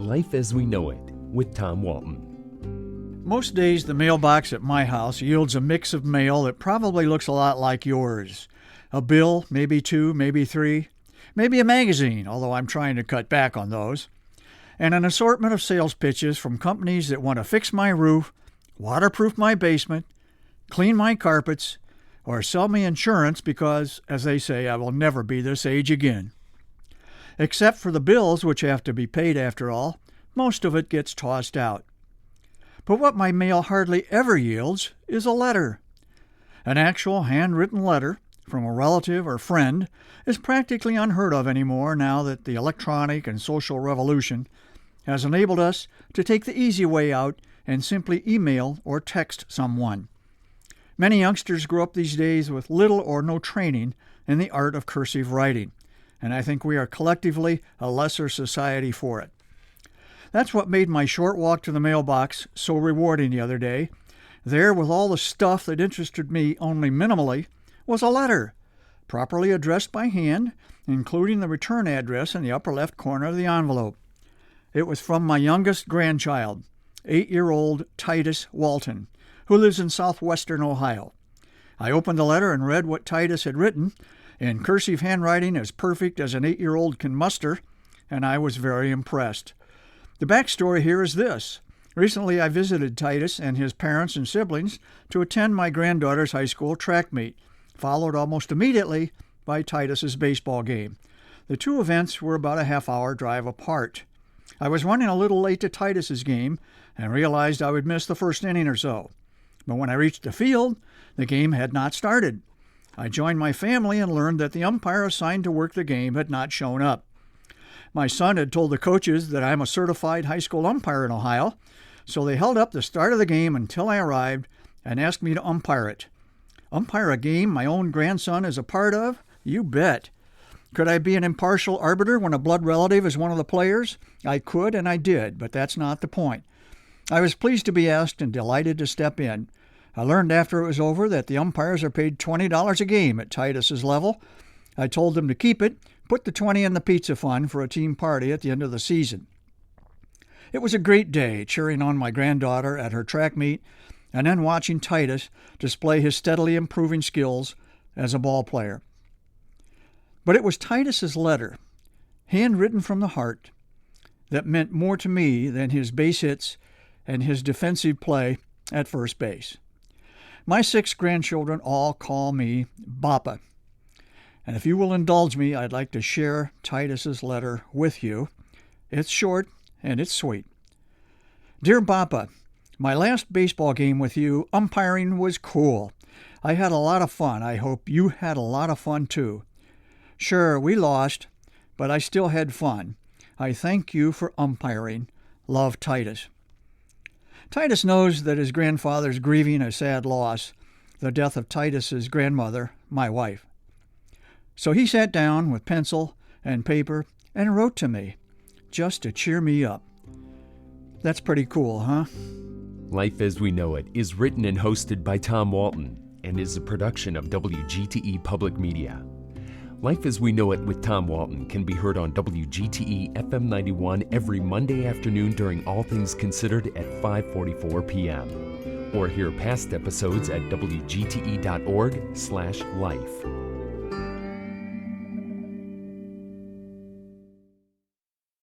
Life as We Know It with Tom Walton. Most days, the mailbox at my house yields a mix of mail that probably looks a lot like yours. A bill, maybe two, maybe three, maybe a magazine, although I'm trying to cut back on those, and an assortment of sales pitches from companies that want to fix my roof, waterproof my basement, clean my carpets, or sell me insurance because, as they say, I will never be this age again. Except for the bills, which have to be paid after all, most of it gets tossed out. But what my mail hardly ever yields is a letter. An actual handwritten letter from a relative or friend is practically unheard of anymore now that the electronic and social revolution has enabled us to take the easy way out and simply email or text someone. Many youngsters grow up these days with little or no training in the art of cursive writing, and I think we are collectively a lesser society for it. That's what made my short walk to the mailbox so rewarding the other day. There, with all the stuff that interested me only minimally, was a letter, properly addressed by hand, including the return address in the upper left corner of the envelope. It was from my youngest grandchild, 8-year-old Titus Walton, who lives in southwestern Ohio. I opened the letter and read what Titus had written, in cursive handwriting as perfect as an 8-year-old can muster, and I was very impressed. The backstory here is this. Recently, I visited Titus and his parents and siblings to attend my granddaughter's high school track meet, followed almost immediately by Titus's baseball game. The two events were about a half-hour drive apart. I was running a little late to Titus's game and realized I would miss the first inning or so. But when I reached the field, the game had not started. I joined my family and learned that the umpire assigned to work the game had not shown up. My son had told the coaches that I'm a certified high school umpire in Ohio, so they held up the start of the game until I arrived and asked me to umpire it. Umpire a game my own grandson is a part of? You bet. Could I be an impartial arbiter when a blood relative is one of the players? I could, and I did, but that's not the point. I was pleased to be asked and delighted to step in. I learned after it was over that the umpires are paid $20 a game at Titus's level. I told them to keep it, put the 20 in the pizza fund for a team party at the end of the season. It was a great day, cheering on my granddaughter at her track meet, and then watching Titus display his steadily improving skills as a ball player. But it was Titus's letter, handwritten from the heart, that meant more to me than his base hits and his defensive play at first base. My 6 grandchildren all call me Bappa. And if you will indulge me, I'd like to share Titus's letter with you. It's short and it's sweet. Dear Bappa, my last baseball game with you, umpiring was cool. I had a lot of fun. I hope you had a lot of fun too. Sure, we lost, but I still had fun. I thank you for umpiring. Love, Titus. Titus knows that his grandfather's grieving a sad loss, the death of Titus's grandmother, my wife. So he sat down with pencil and paper and wrote to me, just to cheer me up. That's pretty cool, huh? Life as We Know It is written and hosted by Tom Walton and is a production of WGTE Public Media. Life as We Know It with Tom Walton can be heard on WGTE FM 91 every Monday afternoon during All Things Considered at 5:44 p.m. Or hear past episodes at WGTE.org/life.